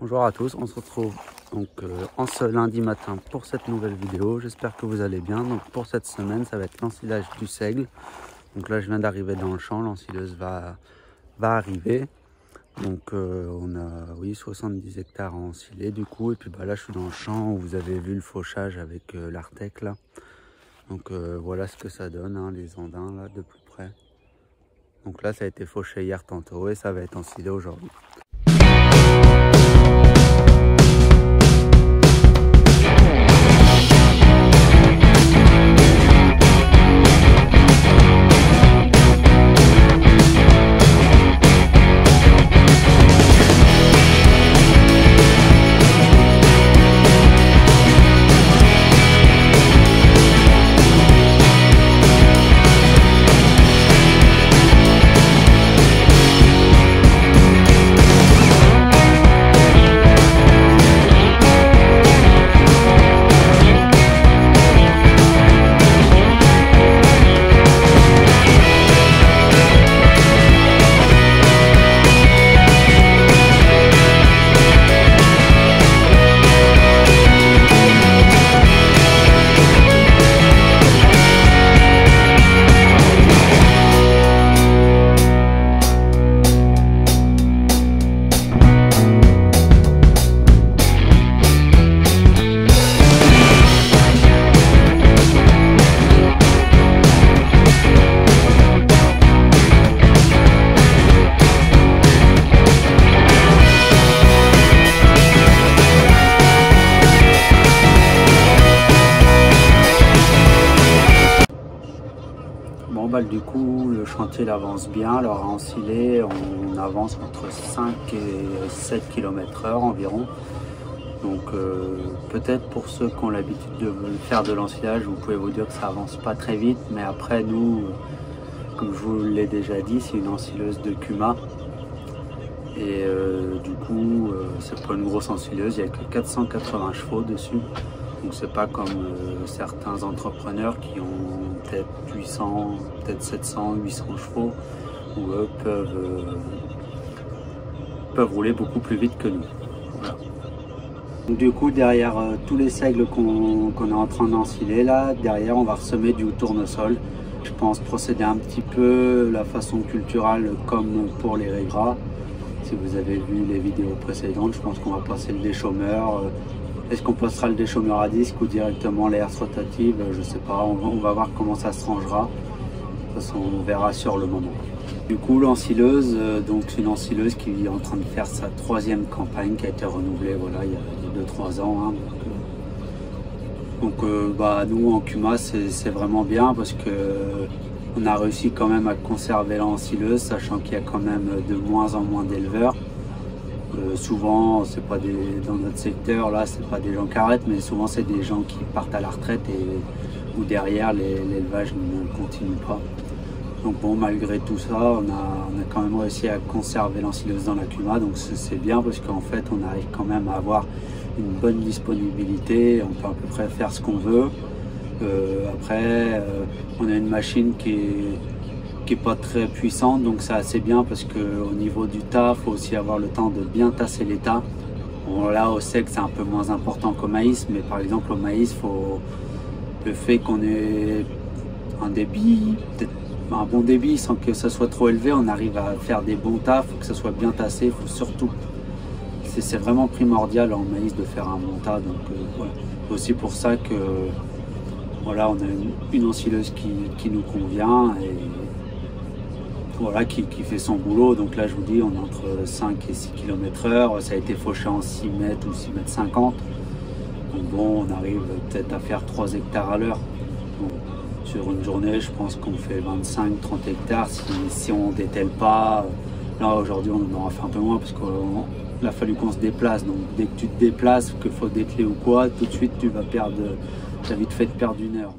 Bonjour à tous, on se retrouve donc en ce lundi matin pour cette nouvelle vidéo. J'espère que vous allez bien. Donc pour cette semaine, ça va être l'ensilage du seigle. Donc là, je viens d'arriver dans le champ, l'ensileuse va arriver. Donc on a 70 hectares à ensiler du coup. Et puis là, je suis dans le champ où vous avez vu le fauchage avec l'Artec là. Donc voilà ce que ça donne, hein, les andins là de plus près. Donc là, ça a été fauché hier tantôt et ça va être ensilé aujourd'hui. Du coup, le chantier avance bien. Alors à ensiler, on avance entre 5 et 7 km/h environ. Donc peut-être pour ceux qui ont l'habitude de faire de l'ensilage, vous pouvez vous dire que ça avance pas très vite. Mais après, nous, comme je vous l'ai déjà dit, c'est une ensileuse de Kuma. Et du coup, c'est pas une grosse ensileuse, il n'y a que 480 chevaux dessus. Donc c'est pas comme certains entrepreneurs qui ont peut-être 800, peut-être 700, 800 chevaux, où eux peuvent rouler beaucoup plus vite que nous. Voilà. Donc, du coup, derrière tous les seigles qu'on est en train d'ensiler, là, derrière on va ressemer du tournesol. Je pense procéder un petit peu la façon culturelle comme pour les régras. Si vous avez vu les vidéos précédentes, je pense qu'on va passer le déchômeur. Est-ce qu'on passera le déchômeur à disque ou directement les herses rotatives? Je sais pas, on va voir comment ça se rangera. De toute façon, on verra sur le moment. Du coup, l'ensileuse, donc c'est une ensileuse qui est en train de faire sa 3e campagne qui a été renouvelée voilà, il y a 2-3 ans. Hein, donc nous en Kuma, c'est vraiment bien parce que on a réussi quand même à conserver l'ensileuse, sachant qu'il y a quand même de moins en moins d'éleveurs. Souvent, c'est pas dans notre secteur, là, c'est pas des gens qui arrêtent, mais souvent c'est des gens qui partent à la retraite ou derrière l'élevage ne continue pas. Donc bon, malgré tout ça, on a quand même réussi à conserver l'ensileuse dans la Kuma, donc c'est bien parce qu'en fait, on arrive quand même à avoir une bonne disponibilité, on peut à peu près faire ce qu'on veut. Après, on a une machine qui est pas très puissante, donc c'est assez bien parce que au niveau du tas, il faut aussi avoir le temps de bien tasser les tas. Bon, là au seigle c'est un peu moins important qu'au maïs, mais par exemple au maïs, le fait qu'on ait un débit, peut-être un bon débit sans que ça soit trop élevé, on arrive à faire des bons tas, il faut que ça soit bien tassé, faut surtout, c'est vraiment primordial en maïs de faire un bon tas, donc voilà. C'est aussi pour ça que voilà, on a une ensileuse qui nous convient et voilà, qui fait son boulot. Donc là je vous dis, on est entre 5 et 6 km/h, ça a été fauché en 6 mètres ou 6 mètres 50. Donc bon, on arrive peut-être à faire 3 hectares à l'heure. Sur une journée, je pense qu'on fait 25-30 hectares si on ne dételle pas. Là aujourd'hui on en aura fait un peu moins parce qu'il a fallu qu'on se déplace. Donc dès que tu te déplaces, qu'il faut dételer ou quoi, tout de suite tu vas vite fait perdre 1 heure.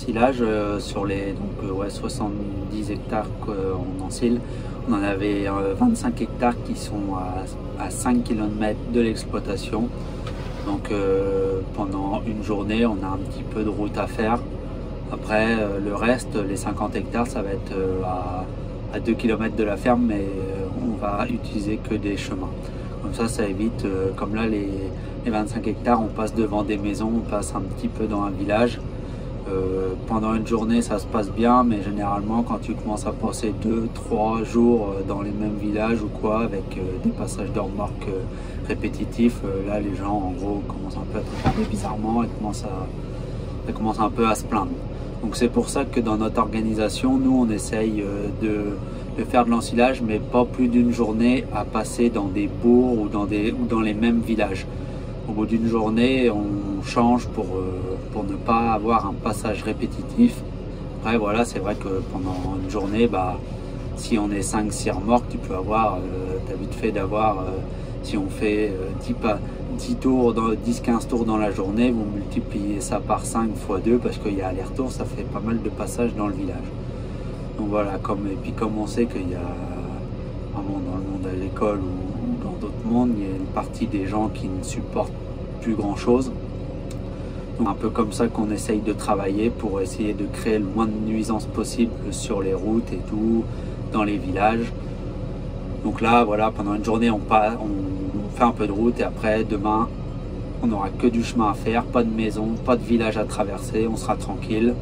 l'ensilage sur les 70 hectares qu'on ensile. On en avait 25 hectares qui sont à 5 km de l'exploitation. Donc pendant une journée, on a un petit peu de route à faire. Après, le reste, les 50 hectares, ça va être à 2 km de la ferme, mais on va utiliser que des chemins. Comme ça évite, comme là, les 25 hectares, on passe devant des maisons, on passe un petit peu dans un village. Pendant une journée, ça se passe bien, mais généralement, quand tu commences à passer 2-3 jours dans les mêmes villages ou quoi, avec des passages de remorques répétitifs, là, les gens, en gros, commencent un peu à te regarder bizarrement et commencent un peu à se plaindre. Donc c'est pour ça que dans notre organisation, nous, on essaye de faire de l'ensilage, mais pas plus d'une journée à passer dans des bourgs ou dans les mêmes villages. Au bout d'une journée, on change pour ne pas avoir un passage répétitif. Après, voilà, c'est vrai que pendant une journée, si on est 5-6 remorques, tu peux avoir, t'as vite fait d'avoir, si on fait 10-15 tours dans la journée, vous multipliez ça par 5 x 2 parce qu'il y a aller-retour, ça fait pas mal de passages dans le village. Donc voilà, et puis comme on sait qu'il y a vraiment dans le monde agricole ou dans d'autres mondes, il y a une partie des gens qui ne supportent plus grand chose. Donc un peu comme ça qu'on essaye de travailler pour essayer de créer le moins de nuisances possible sur les routes et tout, dans les villages. Donc là, voilà, pendant une journée, on fait un peu de route et après, demain, on n'aura que du chemin à faire, pas de maison, pas de village à traverser, on sera tranquille.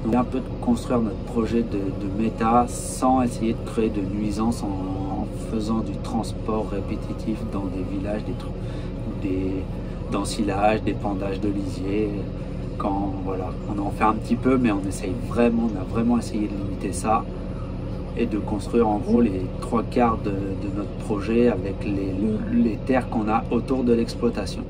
Donc, un peu de construire notre projet de méta sans essayer de créer de nuisances en faisant du transport répétitif dans des villages, d'ensilage, d'épandage de lisier. Voilà, on en fait un petit peu, mais on a vraiment essayé de limiter ça et de construire en gros les 3/4 de notre projet avec les terres qu'on a autour de l'exploitation.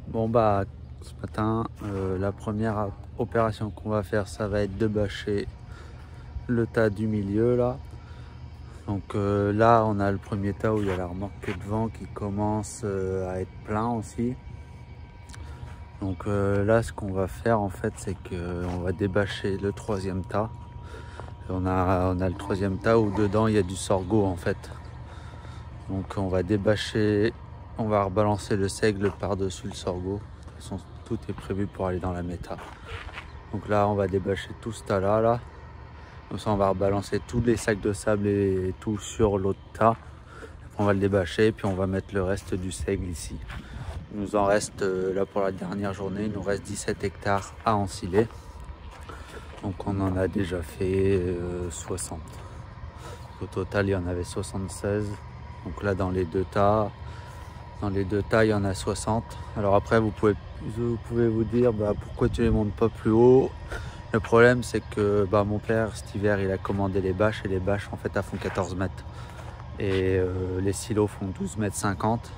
Bon ce matin, la première opération qu'on va faire, ça va être de bâcher le tas du milieu là. Donc là, on a le premier tas où il y a la remorque devant qui commence à être plein aussi. Donc là, ce qu'on va faire en fait, c'est qu'on va débâcher le troisième tas. On a le troisième tas où dedans il y a du sorgho en fait. Donc on va débâcher, on va rebalancer le seigle par-dessus le sorgho. De toute façon, tout est prévu pour aller dans la méta. Donc là, on va débâcher tout ce tas là. Comme ça, on va rebalancer tous les sacs de sable et tout sur l'autre tas. Après, on va le débâcher, puis on va mettre le reste du seigle ici. Il nous en reste, là pour la dernière journée, il nous reste 17 hectares à ensiler. Donc on en a déjà fait 60. Au total, il y en avait 76. Donc là, dans les deux tas, il y en a 60. Alors après, vous pouvez vous dire, pourquoi tu les montes pas plus haut? Le problème, c'est que mon père, cet hiver, il a commandé les bâches. Et les bâches, en fait, elles font 14 mètres. Et les silos font 12,50 mètres.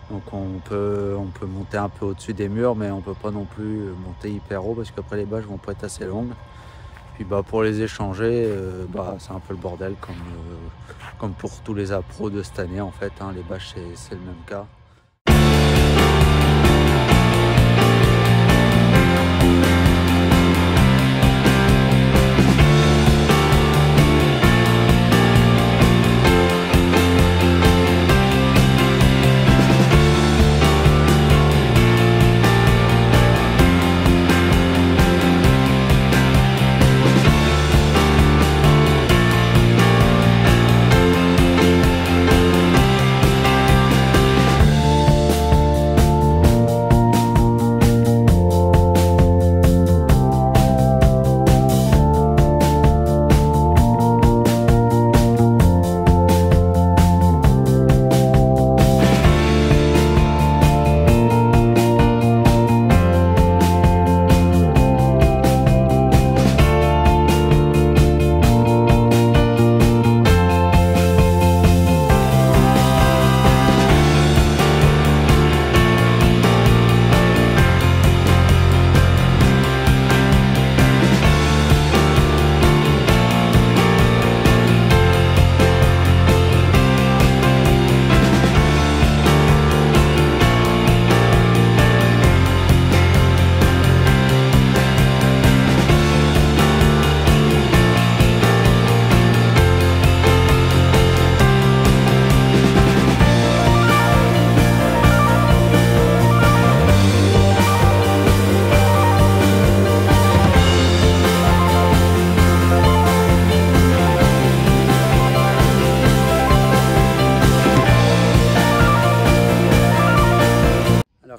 Donc on peut monter un peu au-dessus des murs, mais on peut pas non plus monter hyper haut parce qu'après les bâches vont pas être assez longues. Puis bah, pour les échanger, c'est un peu le bordel comme pour tous les appros de cette année en fait, hein. Les bâches c'est le même cas.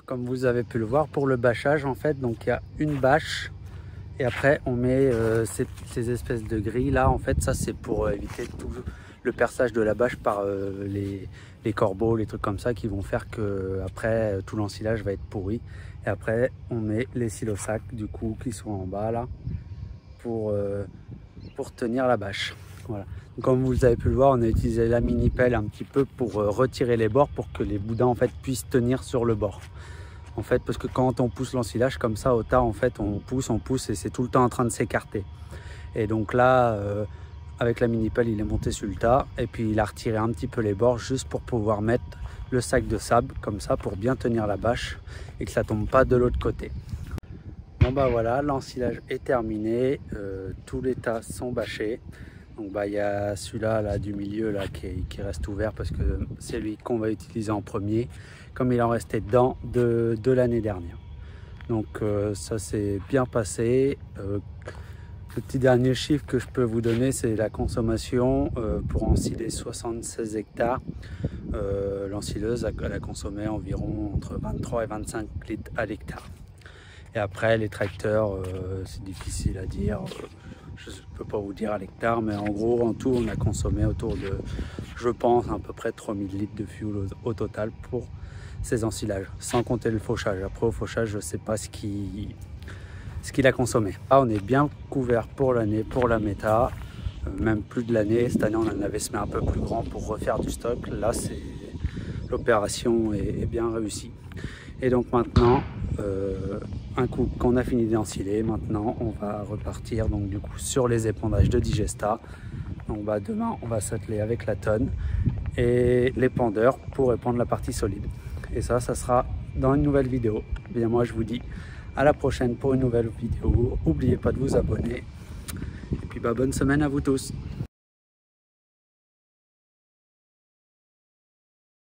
Comme vous avez pu le voir, pour le bâchage en fait, donc il y a une bâche et après on met ces espèces de grilles là en fait. Ça c'est pour éviter tout le perçage de la bâche par les corbeaux, les trucs comme ça qui vont faire que après tout l'ensilage va être pourri. Et après on met les silo-sacs du coup qui sont en bas là pour tenir la bâche. Voilà. Donc, comme vous avez pu le voir, on a utilisé la mini pelle un petit peu pour retirer les bords pour que les boudins en fait puissent tenir sur le bord. En fait, parce que quand on pousse l'ensilage comme ça au tas, en fait, on pousse et c'est tout le temps en train de s'écarter. Et donc là, avec la mini pelle, il est monté sur le tas et puis il a retiré un petit peu les bords juste pour pouvoir mettre le sac de sable comme ça pour bien tenir la bâche et que ça tombe pas de l'autre côté. Bon bah voilà, l'ensilage est terminé, tous les tas sont bâchés. Donc bah il y a celui-là là, du milieu là qui reste ouvert parce que c'est lui qu'on va utiliser en premier, comme il en restait dedans de l'année dernière. Donc ça s'est bien passé. Le petit dernier chiffre que je peux vous donner, c'est la consommation pour ensiler 76 hectares. L'ensileuse elle a consommé environ entre 23 et 25 litres à l'hectare. Et après les tracteurs, c'est difficile à dire. Je ne peux pas vous dire à l'hectare, mais en gros, en tout, on a consommé autour de, je pense, à peu près 3000 litres de fuel au total pour ces ensilages, sans compter le fauchage. Après, au fauchage, je ne sais pas ce qu'il a consommé. Là, on est bien couvert pour l'année, pour la méta, même plus de l'année. Cette année, on en avait semé un peu plus grand pour refaire du stock. Là, l'opération est bien réussie. Et donc maintenant, un coup qu'on a fini d'ensiler, maintenant on va repartir donc du coup sur les épandages de digesta. Donc bah, demain on va s'atteler avec la tonne et l'épandeur pour épandre la partie solide. Et ça sera dans une nouvelle vidéo. Bien moi je vous dis à la prochaine pour une nouvelle vidéo. N'oubliez pas de vous abonner. Et puis bah, bonne semaine à vous tous.